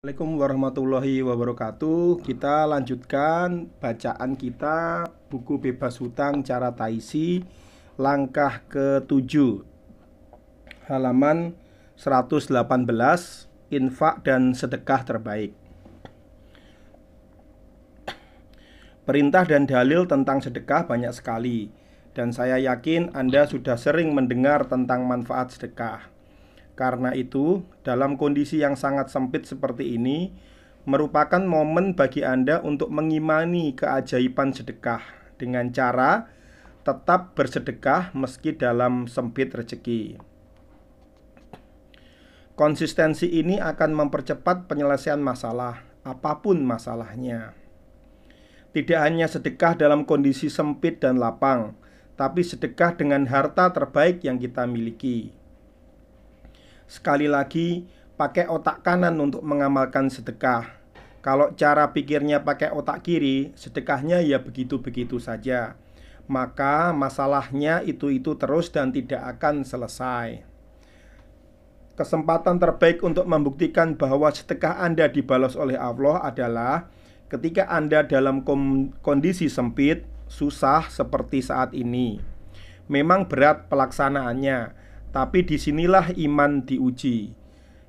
Assalamualaikum warahmatullahi wabarakatuh. Kita lanjutkan bacaan kita buku Bebas Hutang Cara Taisi langkah ke-7, halaman 118, infak dan sedekah terbaik. Perintah dan dalil tentang sedekah banyak sekali, dan saya yakin Anda sudah sering mendengar tentang manfaat sedekah. Karena itu, dalam kondisi yang sangat sempit seperti ini, merupakan momen bagi Anda untuk mengimani keajaiban sedekah dengan cara tetap bersedekah meski dalam sempit rezeki. Konsistensi ini akan mempercepat penyelesaian masalah, apapun masalahnya. Tidak hanya sedekah dalam kondisi sempit dan lapang, tapi sedekah dengan harta terbaik yang kita miliki. Sekali lagi, pakai otak kanan untuk mengamalkan sedekah. Kalau cara pikirnya pakai otak kiri, sedekahnya ya begitu-begitu saja. Maka masalahnya itu terus dan tidak akan selesai. Kesempatan terbaik untuk membuktikan bahwa sedekah Anda dibalas oleh Allah adalah ketika Anda dalam kondisi sempit, susah seperti saat ini. Memang berat pelaksanaannya, tapi disinilah iman diuji.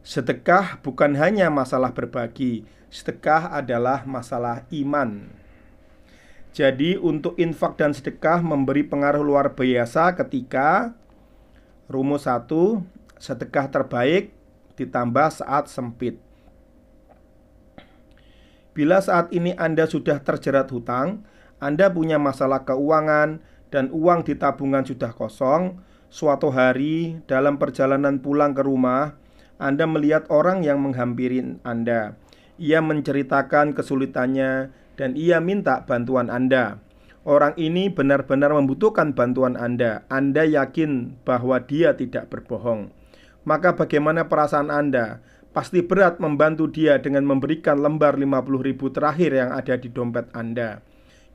Sedekah bukan hanya masalah berbagi, sedekah adalah masalah iman. Jadi untuk infak dan sedekah memberi pengaruh luar biasa ketika rumus 1, sedekah terbaik ditambah saat sempit. Bila saat ini Anda sudah terjerat hutang, Anda punya masalah keuangan, dan uang di tabungan sudah kosong, suatu hari dalam perjalanan pulang ke rumah, Anda melihat orang yang menghampiri Anda. Ia menceritakan kesulitannya dan ia minta bantuan Anda. Orang ini benar-benar membutuhkan bantuan Anda. Anda yakin bahwa dia tidak berbohong. Maka bagaimana perasaan Anda? Pasti berat membantu dia dengan memberikan lembar 50.000 terakhir yang ada di dompet Anda.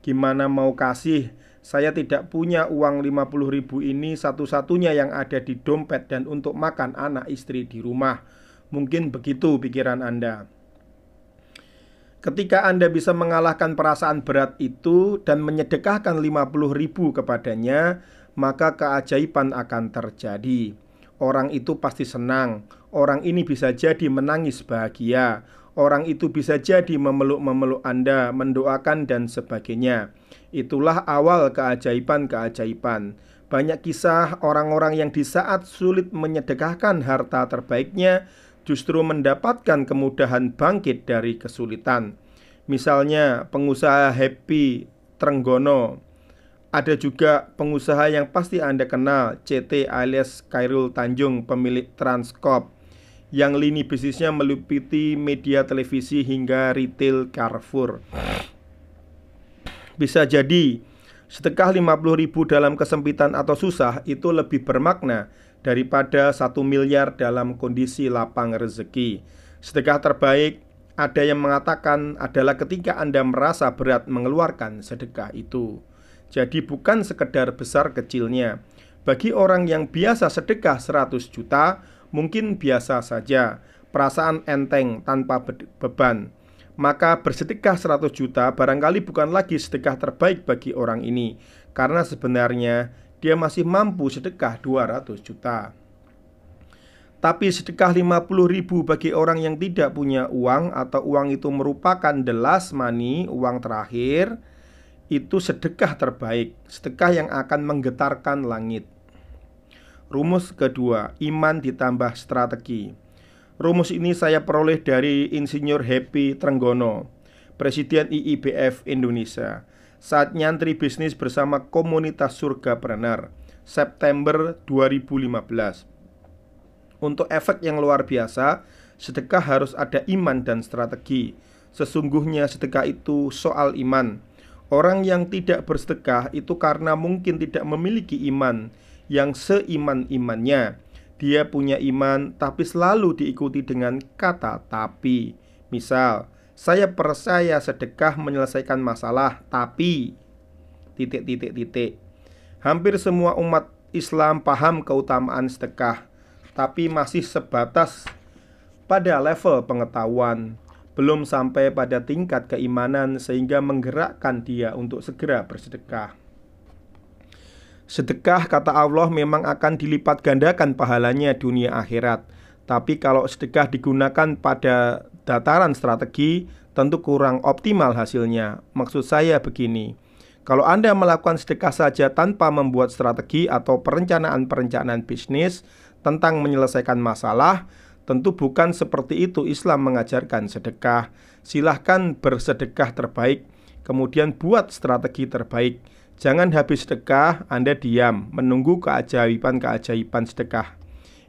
Gimana mau kasih? Saya tidak punya uang 50.000 ini, satu-satunya yang ada di dompet dan untuk makan anak istri di rumah. Mungkin begitu pikiran Anda. Ketika Anda bisa mengalahkan perasaan berat itu dan menyedekahkan 50.000 kepadanya, maka keajaiban akan terjadi. Orang itu pasti senang. Orang ini bisa jadi menangis bahagia. Orang itu bisa jadi memeluk-memeluk Anda, mendoakan dan sebagainya. Itulah awal keajaiban-keajaiban. Banyak kisah orang-orang yang di saat sulit menyedekahkan harta terbaiknya justru mendapatkan kemudahan bangkit dari kesulitan. Misalnya pengusaha Happy Trenggono. Ada juga pengusaha yang pasti Anda kenal, CT alias Khairul Tanjung, pemilik Transcorp, yang lini bisnisnya meliputi media televisi hingga retail Carrefour. Bisa jadi sedekah 50.000 dalam kesempitan atau susah itu lebih bermakna daripada 1 miliar dalam kondisi lapang rezeki. Sedekah terbaik, ada yang mengatakan, adalah ketika Anda merasa berat mengeluarkan sedekah itu. Jadi bukan sekedar besar kecilnya. Bagi orang yang biasa sedekah 100 juta, mungkin biasa saja, perasaan enteng tanpa beban. Maka bersedekah 100 juta barangkali bukan lagi sedekah terbaik bagi orang ini, karena sebenarnya dia masih mampu sedekah 200 juta. Tapi sedekah 50.000 bagi orang yang tidak punya uang atau uang itu merupakan the last money, uang terakhir, itu sedekah terbaik, sedekah yang akan menggetarkan langit. Rumus kedua, iman ditambah strategi. Rumus ini saya peroleh dari Insinyur Happy Trenggono, Presiden IIBF Indonesia, saat nyantri bisnis bersama komunitas Surgapreneur, September 2015. Untuk efek yang luar biasa, sedekah harus ada iman dan strategi. Sesungguhnya sedekah itu soal iman. Orang yang tidak bersedekah itu karena mungkin tidak memiliki iman yang seiman-imannya. Dia punya iman tapi selalu diikuti dengan kata tapi. Misal, saya percaya sedekah menyelesaikan masalah, tapi titik. Hampir semua umat Islam paham keutamaan sedekah, tapi masih sebatas pada level pengetahuan. belum sampai pada tingkat keimanan sehingga menggerakkan dia untuk segera bersedekah. Sedekah, kata Allah, memang akan dilipat gandakan pahalanya dunia akhirat. Tapi kalau sedekah digunakan pada dataran strategi, tentu kurang optimal hasilnya. Maksud saya begini, kalau Anda melakukan sedekah saja tanpa membuat strategi atau perencanaan bisnis tentang menyelesaikan masalah, tentu bukan seperti itu Islam mengajarkan sedekah. Silahkan bersedekah terbaik, kemudian buat strategi terbaik. Jangan habis sedekah, Anda diam, menunggu keajaiban sedekah.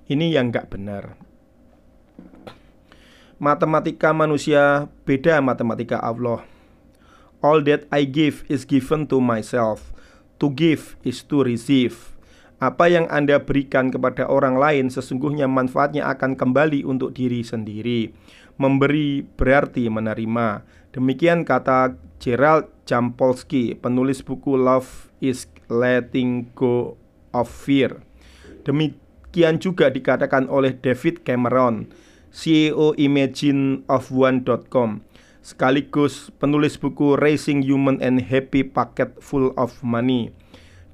Ini yang nggak benar. Matematika manusia beda matematika Allah. All that I give is given to myself. To give is to receive. Apa yang Anda berikan kepada orang lain sesungguhnya manfaatnya akan kembali untuk diri sendiri. Memberi berarti menerima. Demikian kata Gerald Jampolsky, penulis buku Love is Letting Go of Fear. Demikian juga dikatakan oleh David Cameron, CEO ImagineOfOne.com, sekaligus penulis buku Raising Human and Happy Pocket Full of Money.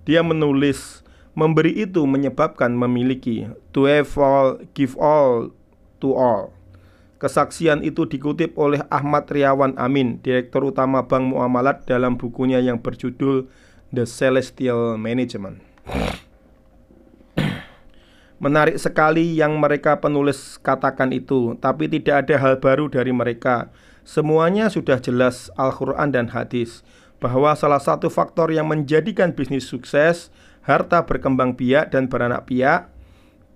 Dia menulis, memberi itu menyebabkan memiliki. To have all, give all to all. Kesaksian itu dikutip oleh Ahmad Riawan Amin, Direktur Utama Bank Muamalat, dalam bukunya yang berjudul The Celestial Management. Menarik sekali yang mereka penulis katakan itu, tapi tidak ada hal baru dari mereka. Semuanya sudah jelas Al-Quran dan hadis, bahwa salah satu faktor yang menjadikan bisnis sukses, harta berkembang biak dan beranak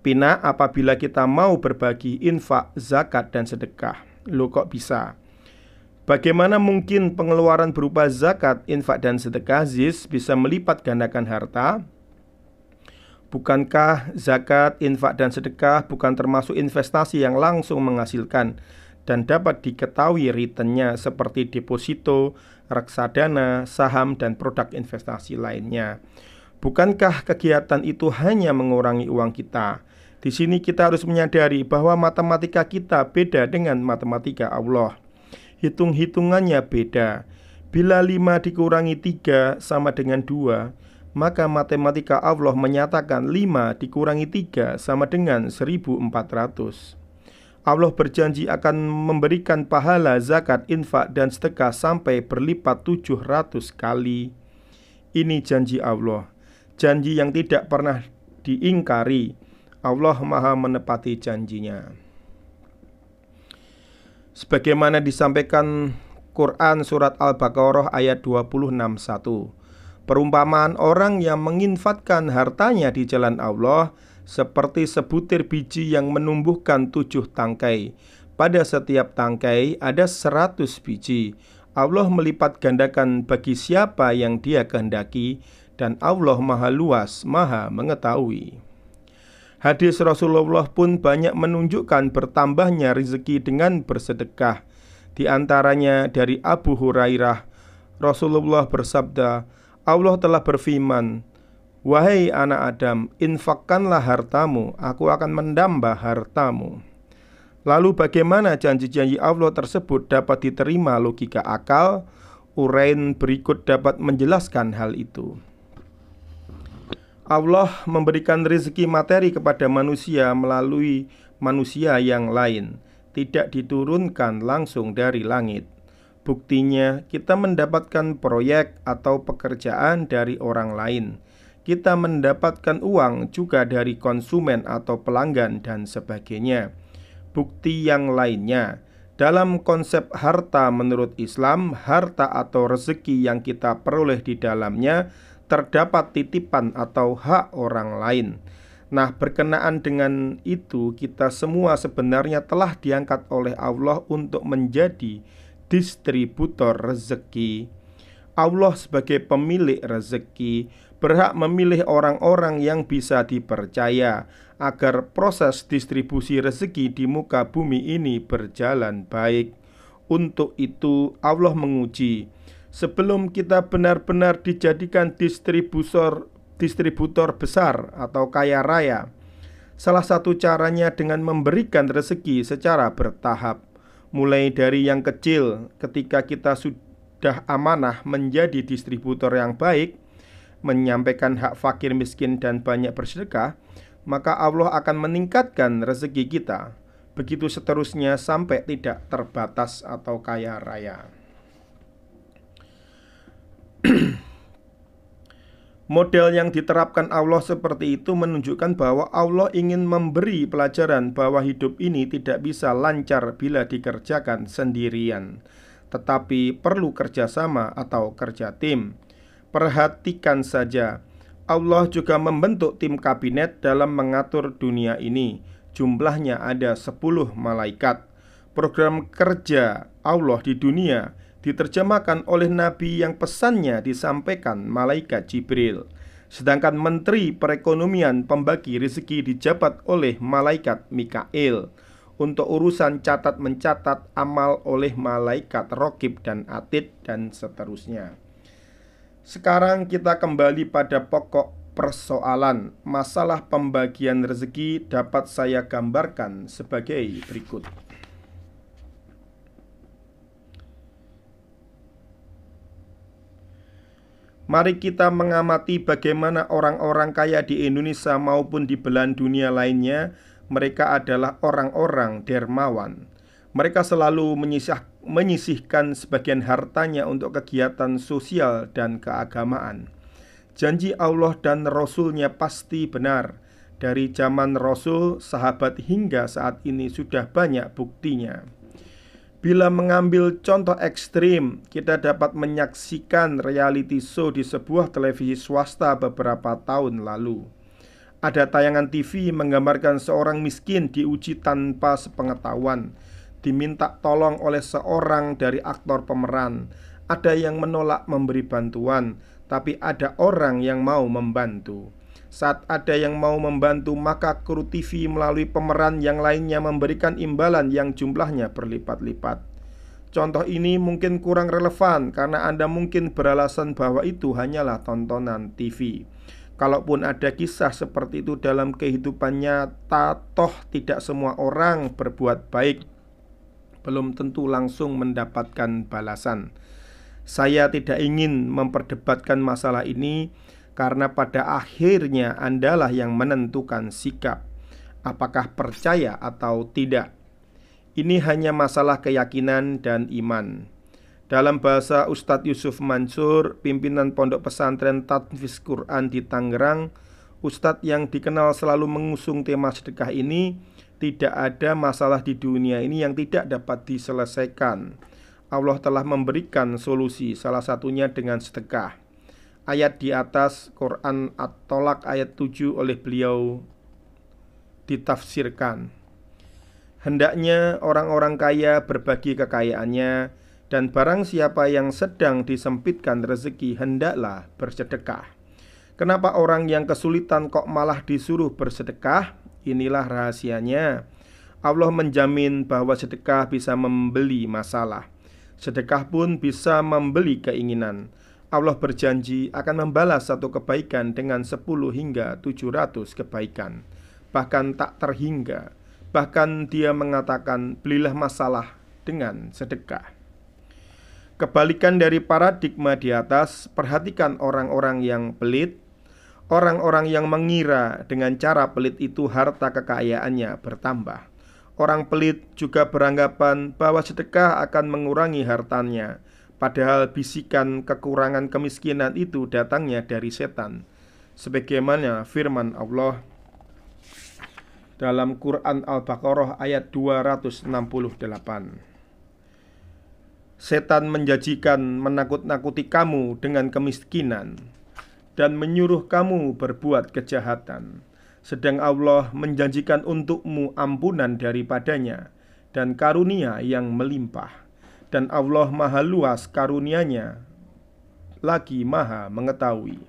pinak apabila kita mau berbagi infak, zakat, dan sedekah. Loh, kok bisa? Bagaimana mungkin pengeluaran berupa zakat, infak, dan sedekah ZIS bisa melipat gandakan harta? Bukankah zakat, infak, dan sedekah bukan termasuk investasi yang langsung menghasilkan dan dapat diketahui returnnya seperti deposito, reksadana, saham, dan produk investasi lainnya? Bukankah kegiatan itu hanya mengurangi uang kita? Di sini kita harus menyadari bahwa matematika kita beda dengan matematika Allah. Hitung-hitungannya beda. Bila 5 dikurangi 3 sama dengan 2, maka matematika Allah menyatakan 5 dikurangi 3 sama dengan 1400. Allah berjanji akan memberikan pahala zakat, infak, dan sedekah sampai berlipat 700 kali. Ini janji Allah, janji yang tidak pernah diingkari. Allah Maha menepati janjinya. Sebagaimana disampaikan Quran surat Al-Baqarah ayat 26:1, perumpamaan orang yang menginfakkan hartanya di jalan Allah seperti sebutir biji yang menumbuhkan 7 tangkai. Pada setiap tangkai ada 100 biji. Allah melipat gandakan bagi siapa yang Dia kehendaki, dan Allah Maha luas, Maha mengetahui. Hadis Rasulullah pun banyak menunjukkan bertambahnya rezeki dengan bersedekah. Di antaranya dari Abu Hurairah, Rasulullah bersabda, Allah telah berfirman, "Wahai anak Adam, infakkanlah hartamu, aku akan menambah hartamu." Lalu bagaimana janji-janji Allah tersebut dapat diterima logika akal? Uraian berikut dapat menjelaskan hal itu. Allah memberikan rezeki materi kepada manusia melalui manusia yang lain, tidak diturunkan langsung dari langit. Buktinya, kita mendapatkan proyek atau pekerjaan dari orang lain. Kita mendapatkan uang juga dari konsumen atau pelanggan dan sebagainya. Bukti yang lainnya, dalam konsep harta menurut Islam, harta atau rezeki yang kita peroleh di dalamnya terdapat titipan atau hak orang lain. Nah, berkenaan dengan itu, kita semua sebenarnya telah diangkat oleh Allah untuk menjadi distributor rezeki. Allah sebagai pemilik rezeki berhak memilih orang-orang yang bisa dipercaya agar proses distribusi rezeki di muka bumi ini berjalan baik. Untuk itu Allah menguji, sebelum kita benar-benar dijadikan distributor besar atau kaya raya, salah satu caranya dengan memberikan rezeki secara bertahap. mulai dari yang kecil ketika kita sudah amanah menjadi distributor yang baik, menyampaikan hak fakir miskin dan banyak bersedekah, maka Allah akan meningkatkan rezeki kita. Begitu seterusnya sampai tidak terbatas atau kaya raya. Model yang diterapkan Allah seperti itu menunjukkan bahwa Allah ingin memberi pelajaran bahwa hidup ini tidak bisa lancar bila dikerjakan sendirian, tetapi perlu kerjasama atau kerja tim. Perhatikan saja, Allah juga membentuk tim kabinet dalam mengatur dunia ini. Jumlahnya ada 10 malaikat. Program kerja Allah di dunia diterjemahkan oleh Nabi yang pesannya disampaikan malaikat Jibril. Sedangkan Menteri Perekonomian pembagi rezeki dijabat oleh malaikat Mikail. Untuk urusan catat mencatat amal oleh malaikat Raqib dan Atid dan seterusnya. Sekarang kita kembali pada pokok persoalan. Masalah pembagian rezeki dapat saya gambarkan sebagai berikut. Mari kita mengamati bagaimana orang-orang kaya di Indonesia maupun di belahan dunia lainnya. Mereka adalah orang-orang dermawan. Mereka selalu menyisihkan sebagian hartanya untuk kegiatan sosial dan keagamaan. Janji Allah dan Rasul-Nya pasti benar. Dari zaman Rasul, sahabat hingga saat ini sudah banyak buktinya. Bila mengambil contoh ekstrim, kita dapat menyaksikan reality show di sebuah televisi swasta beberapa tahun lalu. Ada tayangan TV menggambarkan seorang miskin diuji tanpa sepengetahuan, diminta tolong oleh seorang dari aktor pemeran. Ada yang menolak memberi bantuan, tapi ada orang yang mau membantu. Saat ada yang mau membantu, maka kru TV melalui pemeran yang lainnya memberikan imbalan yang jumlahnya berlipat-lipat. Contoh ini mungkin kurang relevan karena Anda mungkin beralasan bahwa itu hanyalah tontonan TV. Kalaupun ada kisah seperti itu dalam kehidupan nyata, toh tidak semua orang berbuat baik, belum tentu langsung mendapatkan balasan. Saya tidak ingin memperdebatkan masalah ini karena pada akhirnya Andalah yang menentukan sikap, apakah percaya atau tidak. Ini hanya masalah keyakinan dan iman. Dalam bahasa Ustadz Yusuf Mansur, pimpinan pondok pesantren Tahfiz Quran di Tangerang, Ustadz yang dikenal selalu mengusung tema sedekah ini, tidak ada masalah di dunia ini yang tidak dapat diselesaikan. Allah telah memberikan solusi, salah satunya dengan sedekah. Ayat di atas Quran At-Tolak ayat 7 oleh beliau ditafsirkan. Hendaknya orang-orang kaya berbagi kekayaannya, dan barang siapa yang sedang disempitkan rezeki hendaklah bersedekah. Kenapa orang yang kesulitan kok malah disuruh bersedekah? Inilah rahasianya. Allah menjamin bahwa sedekah bisa membeli masalah. Sedekah pun bisa membeli keinginan. Allah berjanji akan membalas satu kebaikan dengan 10 hingga 700 kebaikan. Bahkan tak terhingga. Bahkan dia mengatakan, belilah masalah dengan sedekah. Kebalikan dari paradigma di atas, perhatikan orang-orang yang pelit. Orang-orang yang mengira dengan cara pelit itu harta kekayaannya bertambah. Orang pelit juga beranggapan bahwa sedekah akan mengurangi hartanya. Padahal bisikan kekurangan kemiskinan itu datangnya dari setan. Sebagaimana firman Allah dalam Quran Al-Baqarah ayat 268. Setan menjanjikan menakut-nakuti kamu dengan kemiskinan dan menyuruh kamu berbuat kejahatan. Sedang Allah menjanjikan untukmu ampunan daripadanya dan karunia yang melimpah. Dan Allah maha luas karunia-Nya, lagi maha mengetahui.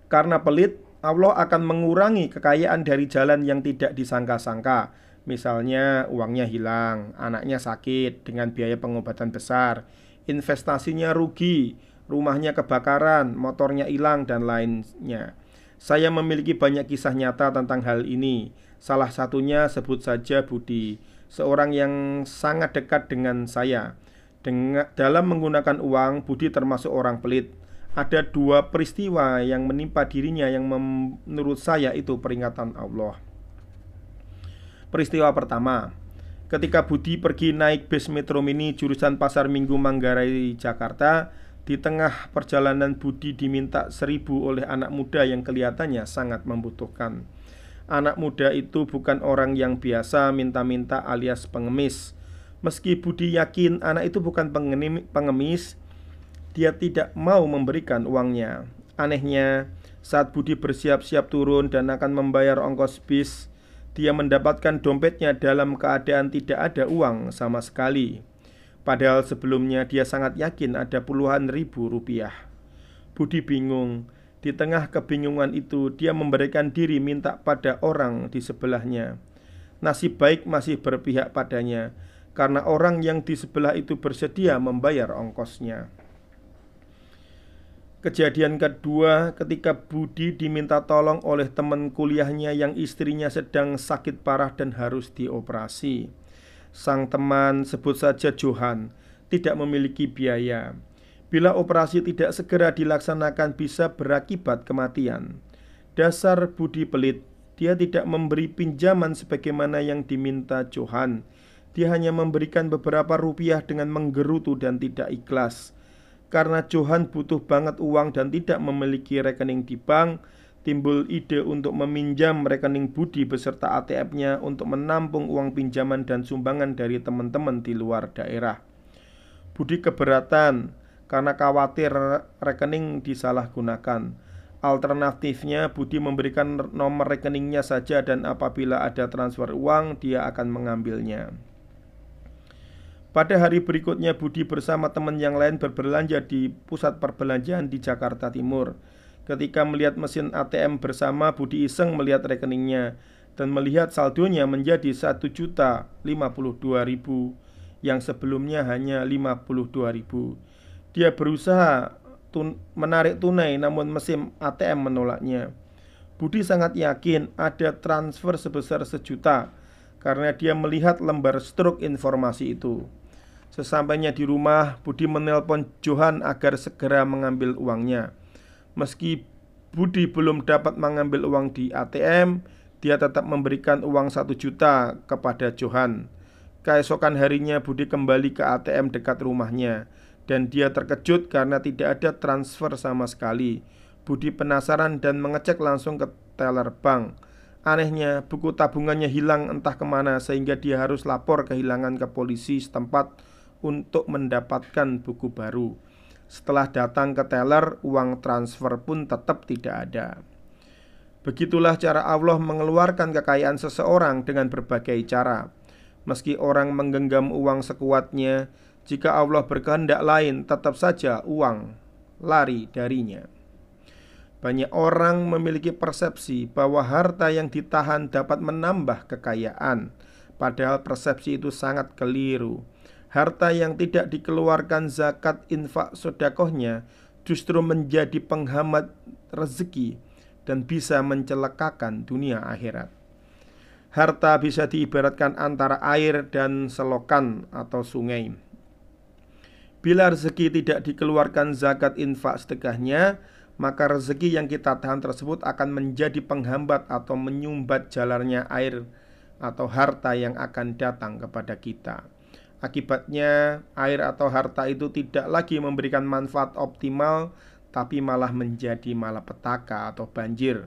Karena pelit, Allah akan mengurangi kekayaan dari jalan yang tidak disangka-sangka. Misalnya uangnya hilang, anaknya sakit dengan biaya pengobatan besar, investasinya rugi, rumahnya kebakaran, motornya hilang, dan lainnya. Saya memiliki banyak kisah nyata tentang hal ini. Salah satunya sebut saja Budi. seorang yang sangat dekat dengan saya. Dalam menggunakan uang, Budi termasuk orang pelit. Ada dua peristiwa yang menimpa dirinya yang menurut saya itu peringatan Allah. Peristiwa pertama, ketika Budi pergi naik bis Metro Mini jurusan Pasar Minggu Manggarai, Jakarta, di tengah perjalanan Budi diminta 1.000 oleh anak muda yang kelihatannya sangat membutuhkan. Anak muda itu bukan orang yang biasa minta-minta alias pengemis. Meski Budi yakin anak itu bukan pengemis, dia tidak mau memberikan uangnya. Anehnya, saat Budi bersiap-siap turun dan akan membayar ongkos bis, dia mendapatkan dompetnya dalam keadaan tidak ada uang sama sekali. Padahal sebelumnya dia sangat yakin ada puluhan ribu rupiah. Budi bingung. Di tengah kebingungan itu, dia memberikan diri minta pada orang di sebelahnya. Nasib baik masih berpihak padanya, karena orang yang di sebelah itu bersedia membayar ongkosnya. Kejadian kedua, ketika Budi diminta tolong oleh teman kuliahnya yang istrinya sedang sakit parah dan harus dioperasi. Sang teman, sebut saja Johan, tidak memiliki biaya. Bila operasi tidak segera dilaksanakan bisa berakibat kematian. Dasar Budi pelit, dia tidak memberi pinjaman sebagaimana yang diminta Johan. Dia hanya memberikan beberapa rupiah dengan menggerutu dan tidak ikhlas. Karena Johan butuh banget uang dan tidak memiliki rekening di bank, timbul ide untuk meminjam rekening Budi beserta ATM-nya untuk menampung uang pinjaman dan sumbangan dari teman-teman di luar daerah. Budi keberatan karena khawatir rekening disalahgunakan. Alternatifnya, Budi memberikan nomor rekeningnya saja dan apabila ada transfer uang, dia akan mengambilnya. Pada hari berikutnya, Budi bersama teman yang lain berbelanja di pusat perbelanjaan di Jakarta Timur. Ketika melihat mesin ATM bersama, Budi iseng melihat rekeningnya dan melihat saldonya menjadi 1.052.000 yang sebelumnya hanya 52.000. Dia berusaha menarik tunai namun mesin ATM menolaknya. Budi sangat yakin ada transfer sebesar 1 juta karena dia melihat lembar struk informasi itu. Sesampainya di rumah, Budi menelpon Johan agar segera mengambil uangnya. Meski Budi belum dapat mengambil uang di ATM, dia tetap memberikan uang 1 juta kepada Johan. Keesokan harinya Budi kembali ke ATM dekat rumahnya dan dia terkejut karena tidak ada transfer sama sekali. Budi penasaran dan mengecek langsung ke teller bank. Anehnya, buku tabungannya hilang entah kemana sehingga dia harus lapor kehilangan ke polisi setempat untuk mendapatkan buku baru. Setelah datang ke teller, uang transfer pun tetap tidak ada. Begitulah cara Allah mengeluarkan kekayaan seseorang dengan berbagai cara. Meski orang menggenggam uang sekuatnya, jika Allah berkehendak lain, tetap saja uang lari darinya. Banyak orang memiliki persepsi bahwa harta yang ditahan dapat menambah kekayaan, padahal persepsi itu sangat keliru. Harta yang tidak dikeluarkan zakat infak sedekahnya justru menjadi penghambat rezeki dan bisa mencelakakan dunia akhirat. Harta bisa diibaratkan antara air dan selokan atau sungai. Bila rezeki tidak dikeluarkan zakat infak sedekahnya, maka rezeki yang kita tahan tersebut akan menjadi penghambat atau menyumbat jalannya air atau harta yang akan datang kepada kita. Akibatnya, air atau harta itu tidak lagi memberikan manfaat optimal, tapi malah menjadi malapetaka atau banjir.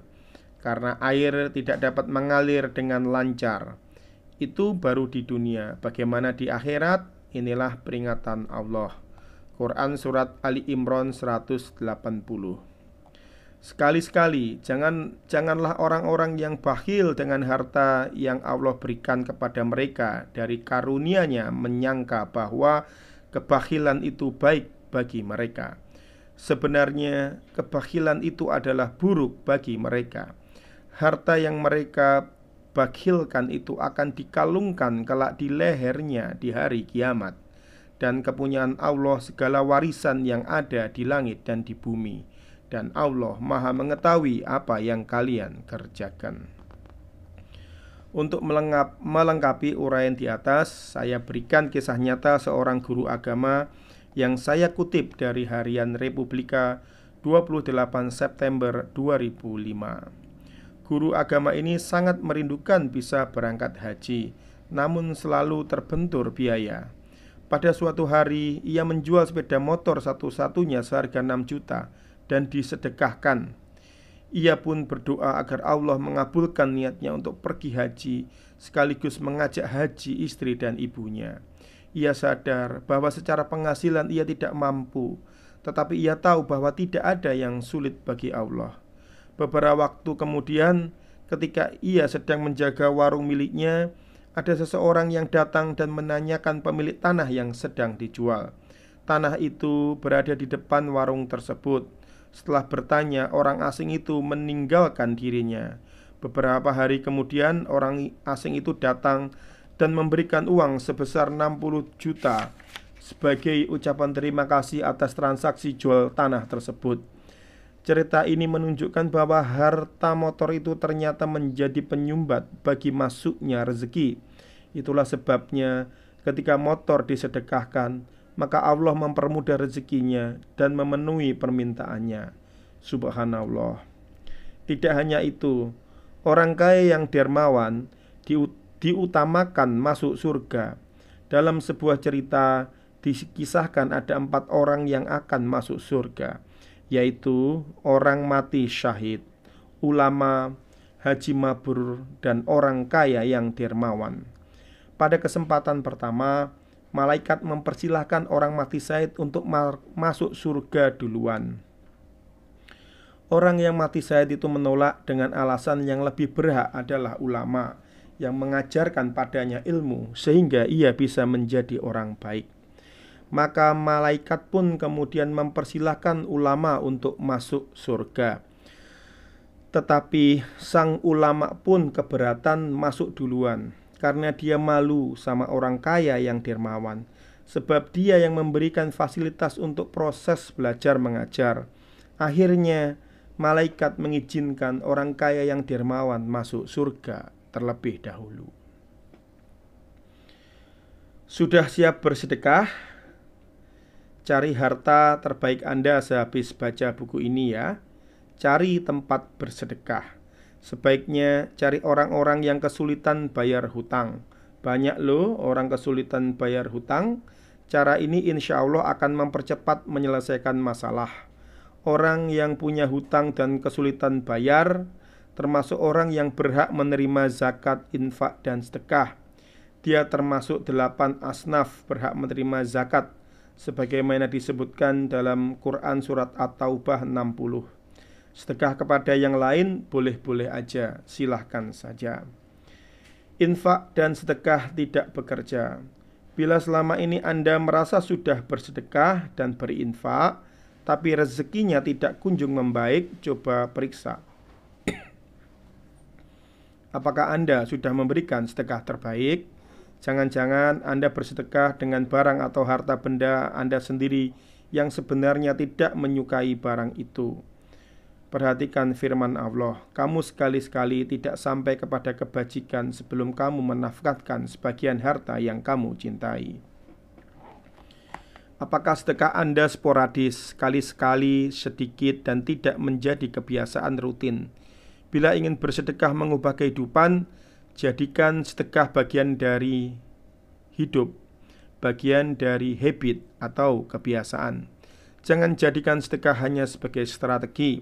Karena air tidak dapat mengalir dengan lancar. Itu baru di dunia. Bagaimana di akhirat? Inilah peringatan Allah. Quran Surat Ali Imran 180. Sekali-sekali janganlah orang-orang yang bakhil dengan harta yang Allah berikan kepada mereka dari karunia-Nya menyangka bahwa kebakhilan itu baik bagi mereka. Sebenarnya kebakhilan itu adalah buruk bagi mereka. Harta yang mereka bakhilkan itu akan dikalungkan kelak di lehernya di hari kiamat. Dan kepunyaan Allah segala warisan yang ada di langit dan di bumi. Dan Allah Maha mengetahui apa yang kalian kerjakan. Untuk melengkapi uraian di atas, saya berikan kisah nyata seorang guru agama yang saya kutip dari harian Republika 28 September 2005. Guru agama ini sangat merindukan bisa berangkat haji, namun selalu terbentur biaya. Pada suatu hari, ia menjual sepeda motor satu-satunya seharga 6 juta dan disedekahkan. Ia pun berdoa agar Allah mengabulkan niatnya untuk pergi haji, sekaligus mengajak haji istri dan ibunya. Ia sadar bahwa secara penghasilan ia tidak mampu, tetapi ia tahu bahwa tidak ada yang sulit bagi Allah. Beberapa waktu kemudian, ketika ia sedang menjaga warung miliknya, ada seseorang yang datang dan menanyakan pemilik tanah yang sedang dijual. Tanah itu berada di depan warung tersebut. Setelah bertanya, orang asing itu meninggalkan dirinya. Beberapa hari kemudian, orang asing itu datang dan memberikan uang sebesar 60 juta sebagai ucapan terima kasih atas transaksi jual tanah tersebut. Cerita ini menunjukkan bahwa harta motor itu ternyata menjadi penyumbat bagi masuknya rezeki. Itulah sebabnya ketika motor disedekahkan, maka Allah mempermudah rezekinya dan memenuhi permintaannya. Subhanallah. Tidak hanya itu, orang kaya yang dermawan diutamakan masuk surga. Dalam sebuah cerita dikisahkan ada 4 orang yang akan masuk surga, yaitu orang mati syahid, ulama, haji mabrur, dan orang kaya yang dermawan. Pada kesempatan pertama, malaikat mempersilahkan orang mati syahid untuk masuk surga duluan. Orang yang mati syahid itu menolak dengan alasan yang lebih berhak adalah ulama yang mengajarkan padanya ilmu sehingga ia bisa menjadi orang baik. Maka malaikat pun kemudian mempersilahkan ulama untuk masuk surga. Tetapi sang ulama pun keberatan masuk duluan karena dia malu sama orang kaya yang dermawan, sebab dia yang memberikan fasilitas untuk proses belajar mengajar. Akhirnya malaikat mengizinkan orang kaya yang dermawan masuk surga terlebih dahulu. Sudah siap bersedekah? Cari harta terbaik Anda sehabis baca buku ini ya. Cari tempat bersedekah. Sebaiknya cari orang-orang yang kesulitan bayar hutang. Banyak loh orang kesulitan bayar hutang. Cara ini insya Allah akan mempercepat menyelesaikan masalah. Orang yang punya hutang dan kesulitan bayar termasuk orang yang berhak menerima zakat, infak, dan sedekah. Dia termasuk 8 asnaf berhak menerima zakat, sebagaimana disebutkan dalam Quran surat At-Taubah 60. Sedekah kepada yang lain boleh-boleh aja, silahkan saja. Infak dan sedekah tidak bekerja. Bila selama ini Anda merasa sudah bersedekah dan berinfak, tapi rezekinya tidak kunjung membaik, coba periksa. Apakah Anda sudah memberikan sedekah terbaik? Jangan-jangan Anda bersedekah dengan barang atau harta benda Anda sendiri yang sebenarnya tidak menyukai barang itu. Perhatikan firman Allah, kamu sekali-sekali tidak sampai kepada kebajikan sebelum kamu menafkahkan sebagian harta yang kamu cintai. Apakah sedekah Anda sporadis, sekali-sekali, sedikit, dan tidak menjadi kebiasaan rutin? Bila ingin bersedekah mengubah kehidupan, jadikan sedekah bagian dari hidup, bagian dari habit atau kebiasaan. Jangan jadikan sedekah hanya sebagai strategi.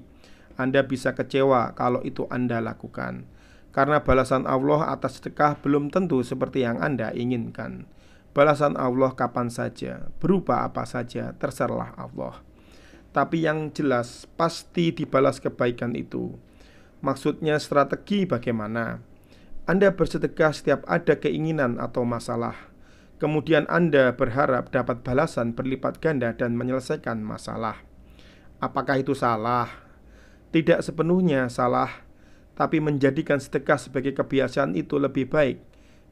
Anda bisa kecewa kalau itu Anda lakukan, karena balasan Allah atas sedekah belum tentu seperti yang Anda inginkan. Balasan Allah kapan saja, berupa apa saja, terserah Allah. Tapi yang jelas pasti dibalas kebaikan itu. Maksudnya strategi bagaimana? Anda bersedekah setiap ada keinginan atau masalah. Kemudian Anda berharap dapat balasan berlipat ganda dan menyelesaikan masalah. Apakah itu salah? Tidak sepenuhnya salah, tapi menjadikan sedekah sebagai kebiasaan itu lebih baik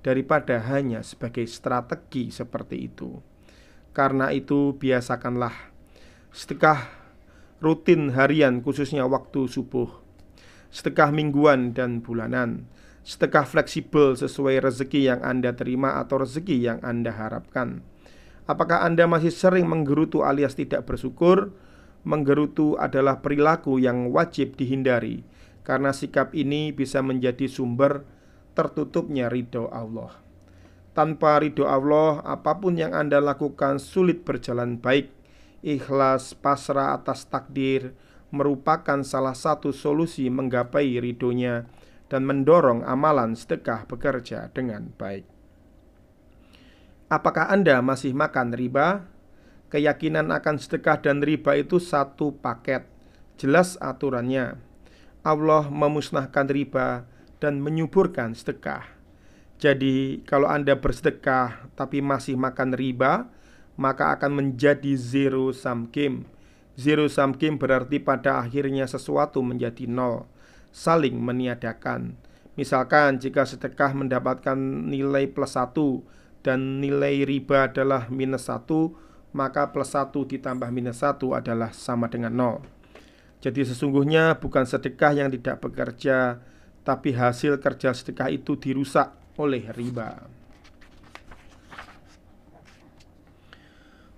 daripada hanya sebagai strategi seperti itu. Karena itu biasakanlah sedekah rutin harian, khususnya waktu subuh, sedekah mingguan dan bulanan. Sedekah fleksibel sesuai rezeki yang Anda terima atau rezeki yang Anda harapkan. Apakah Anda masih sering menggerutu alias tidak bersyukur? Menggerutu adalah perilaku yang wajib dihindari, karena sikap ini bisa menjadi sumber tertutupnya ridho Allah. Tanpa ridho Allah, apapun yang Anda lakukan sulit berjalan baik. Ikhlas pasrah atas takdir merupakan salah satu solusi menggapai ridhonya dan mendorong amalan sedekah bekerja dengan baik. Apakah Anda masih makan riba? Keyakinan akan sedekah dan riba itu satu paket. Jelas aturannya. Allah memusnahkan riba dan menyuburkan sedekah. Jadi kalau Anda bersedekah tapi masih makan riba, maka akan menjadi zero sum game. Zero sum game berarti pada akhirnya sesuatu menjadi nol, saling meniadakan. Misalkan jika sedekah mendapatkan nilai +1 dan nilai riba adalah -1, maka +1 ditambah -1 adalah sama dengan 0. Jadi sesungguhnya bukan sedekah yang tidak bekerja, tapi hasil kerja sedekah itu dirusak oleh riba.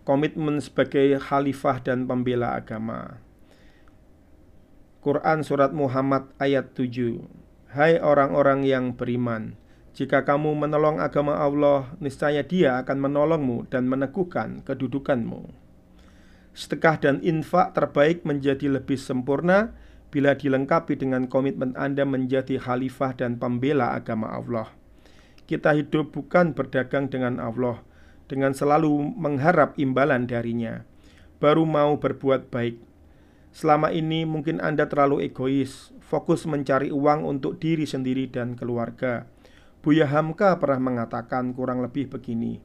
Komitmen sebagai khalifah dan pembela agama. Quran Surat Muhammad ayat 7. Hai orang-orang yang beriman, jika kamu menolong agama Allah, niscaya Dia akan menolongmu dan meneguhkan kedudukanmu. Sedekah dan infak terbaik menjadi lebih sempurna bila dilengkapi dengan komitmen Anda menjadi khalifah dan pembela agama Allah. Kita hidup bukan berdagang dengan Allah, dengan selalu mengharap imbalan darinya, baru mau berbuat baik. Selama ini mungkin Anda terlalu egois, fokus mencari uang untuk diri sendiri dan keluarga. Buya Hamka pernah mengatakan kurang lebih begini: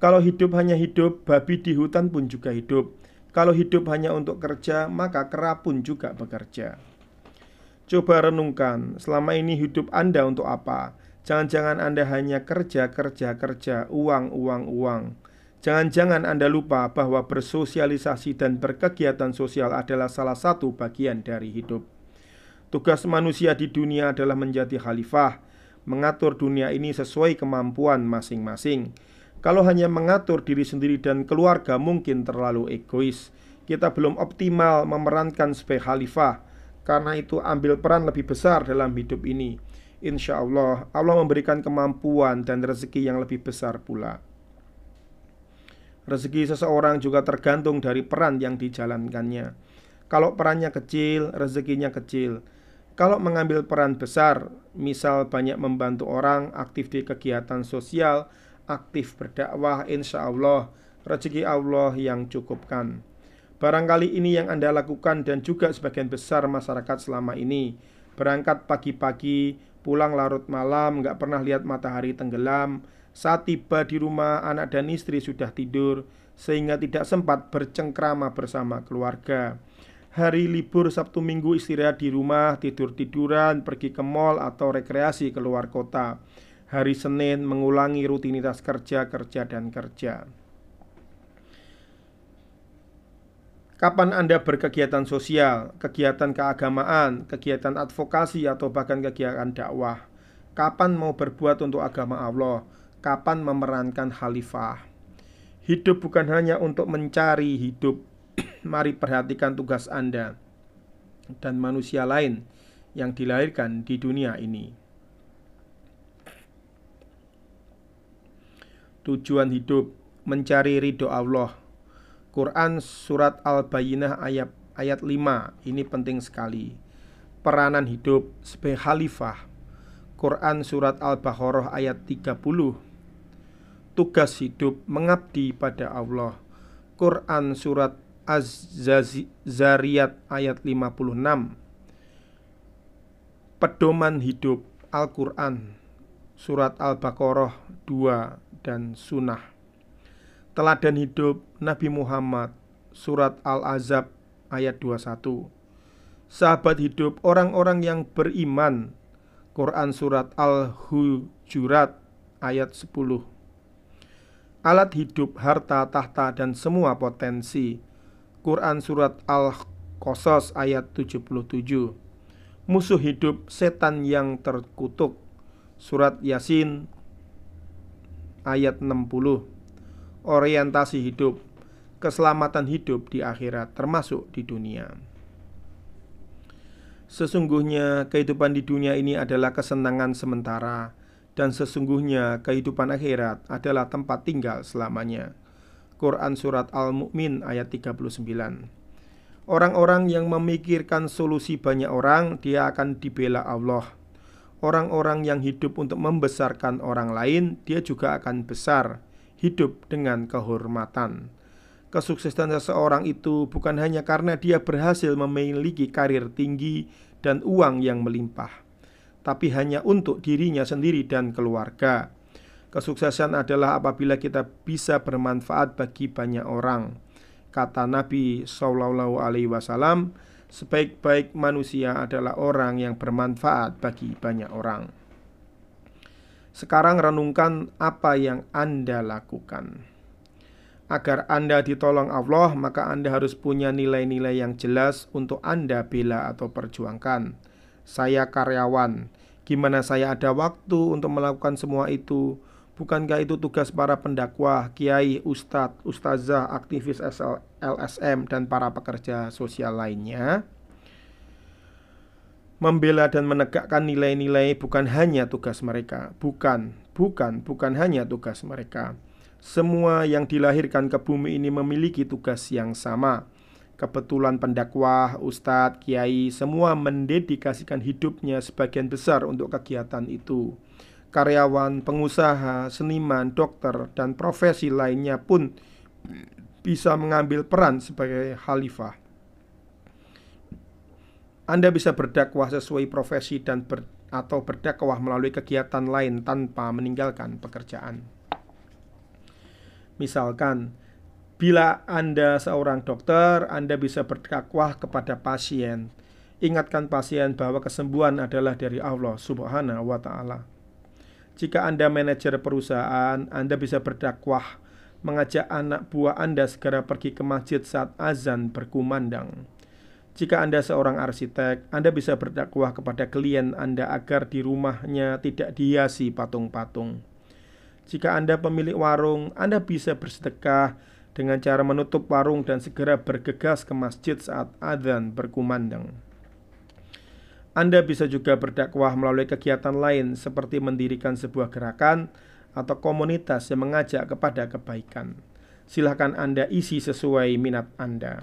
kalau hidup hanya hidup, babi di hutan pun juga hidup. Kalau hidup hanya untuk kerja, maka kera pun juga bekerja. Coba renungkan, selama ini hidup Anda untuk apa? Jangan-jangan Anda hanya kerja, uang. Jangan-jangan Anda lupa bahwa bersosialisasi dan berkegiatan sosial adalah salah satu bagian dari hidup. Tugas manusia di dunia adalah menjadi khalifah, mengatur dunia ini sesuai kemampuan masing-masing. Kalau hanya mengatur diri sendiri dan keluarga mungkin terlalu egois. Kita belum optimal memerankan sebagai khalifah. Karena itu ambil peran lebih besar dalam hidup ini. Insya Allah, Allah memberikan kemampuan dan rezeki yang lebih besar pula. Rezeki seseorang juga tergantung dari peran yang dijalankannya. Kalau perannya kecil, rezekinya kecil. Kalau mengambil peran besar, misal banyak membantu orang, aktif di kegiatan sosial, aktif berdakwah, insya Allah rezeki Allah yang cukupkan. Barangkali ini yang Anda lakukan dan juga sebagian besar masyarakat selama ini. Berangkat pagi-pagi, pulang larut malam, gak pernah lihat matahari tenggelam. Saat tiba di rumah, anak dan istri sudah tidur, sehingga tidak sempat bercengkrama bersama keluarga. Hari libur Sabtu Minggu istirahat di rumah, tidur-tiduran, pergi ke mal atau rekreasi keluar kota. Hari Senin mengulangi rutinitas kerja. Kapan Anda berkegiatan sosial, kegiatan keagamaan, kegiatan advokasi, atau bahkan kegiatan dakwah? Kapan mau berbuat untuk agama Allah? Kapan memerankan khalifah? Hidup bukan hanya untuk mencari hidup. Mari perhatikan tugas Anda dan manusia lain yang dilahirkan di dunia ini. Tujuan hidup, mencari ridho Allah. Quran Surat Al-Bayyinah ayat 5. Ini penting sekali. Peranan hidup sebagai khalifah. Quran Surat Al-Baqarah ayat 30. Tugas hidup mengabdi pada Allah. Quran Surat Az-Zariyat ayat 56. Pedoman hidup Al-Quran Surat Al-Baqarah 2 dan Sunnah. Teladan hidup Nabi Muhammad Surat Al-Ahzab ayat 21. Sahabat hidup orang-orang yang beriman Quran Surat Al-Hujurat ayat 10. Alat hidup, harta, tahta, dan semua potensi Quran Surat Al-Qasas ayat 77. Musuh hidup, setan yang terkutuk Surat Yasin ayat 60. Orientasi hidup, keselamatan hidup di akhirat termasuk di dunia. Sesungguhnya kehidupan di dunia ini adalah kesenangan sementara, dan sesungguhnya kehidupan akhirat adalah tempat tinggal selamanya. Quran Surat Al-Mu'min ayat 39. Orang-orang yang memikirkan solusi banyak orang, dia akan dibela Allah. Orang-orang yang hidup untuk membesarkan orang lain, dia juga akan besar, hidup dengan kehormatan. Kesuksesan seseorang itu bukan hanya karena dia berhasil memiliki karir tinggi dan uang yang melimpah, tapi hanya untuk dirinya sendiri dan keluarga. Kesuksesan adalah apabila kita bisa bermanfaat bagi banyak orang. Kata Nabi SAW, sebaik-baik manusia adalah orang yang bermanfaat bagi banyak orang. Sekarang renungkan apa yang Anda lakukan. Agar Anda ditolong Allah, maka Anda harus punya nilai-nilai yang jelas untuk Anda bela atau perjuangkan. Saya karyawan, gimana saya ada waktu untuk melakukan semua itu? Bukankah itu tugas para pendakwah, kiai, ustadz, ustazah, aktivis LSM, dan para pekerja sosial lainnya? Membela dan menegakkan nilai-nilai bukan hanya tugas mereka. Bukan hanya tugas mereka. Semua yang dilahirkan ke bumi ini memiliki tugas yang sama. Kebetulan pendakwah, ustadz, kiai, semua mendedikasikan hidupnya sebagian besar untuk kegiatan itu. Karyawan, pengusaha, seniman, dokter, dan profesi lainnya pun bisa mengambil peran sebagai khalifah. Anda bisa berdakwah sesuai profesi atau berdakwah melalui kegiatan lain tanpa meninggalkan pekerjaan. Misalkan, bila Anda seorang dokter, Anda bisa berdakwah kepada pasien. Ingatkan pasien bahwa kesembuhan adalah dari Allah Subhanahu wa Ta'ala. Jika Anda manajer perusahaan, Anda bisa berdakwah, mengajak anak buah Anda segera pergi ke masjid saat azan berkumandang. Jika Anda seorang arsitek, Anda bisa berdakwah kepada klien Anda agar di rumahnya tidak dihiasi patung-patung. Jika Anda pemilik warung, Anda bisa bersedekah dengan cara menutup warung dan segera bergegas ke masjid saat azan berkumandang. Anda bisa juga berdakwah melalui kegiatan lain seperti mendirikan sebuah gerakan atau komunitas yang mengajak kepada kebaikan. Silahkan Anda isi sesuai minat Anda.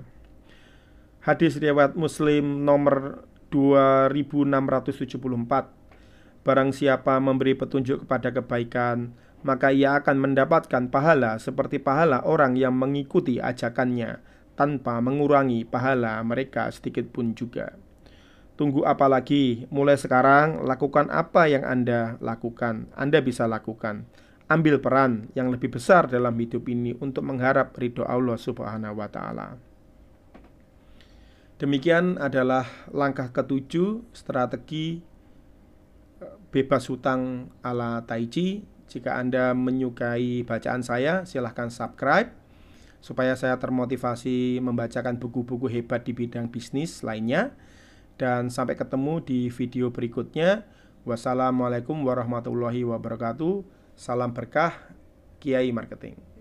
Hadis riwayat Muslim nomor 2674. Barang siapa memberi petunjuk kepada kebaikan, maka ia akan mendapatkan pahala seperti pahala orang yang mengikuti ajakannya, tanpa mengurangi pahala mereka sedikit pun juga. Tunggu apa lagi? Mulai sekarang lakukan apa yang Anda lakukan. Anda bisa lakukan. Ambil peran yang lebih besar dalam hidup ini untuk mengharap ridho Allah Subhanahu wa Ta'ala. Demikian adalah langkah ke-7 strategi bebas hutang ala Tai Chi. Jika Anda menyukai bacaan saya, silahkan subscribe supaya saya termotivasi membacakan buku-buku hebat di bidang bisnis lainnya. Dan sampai ketemu di video berikutnya. Wassalamualaikum warahmatullahi wabarakatuh. Salam berkah, Kiai Marketing.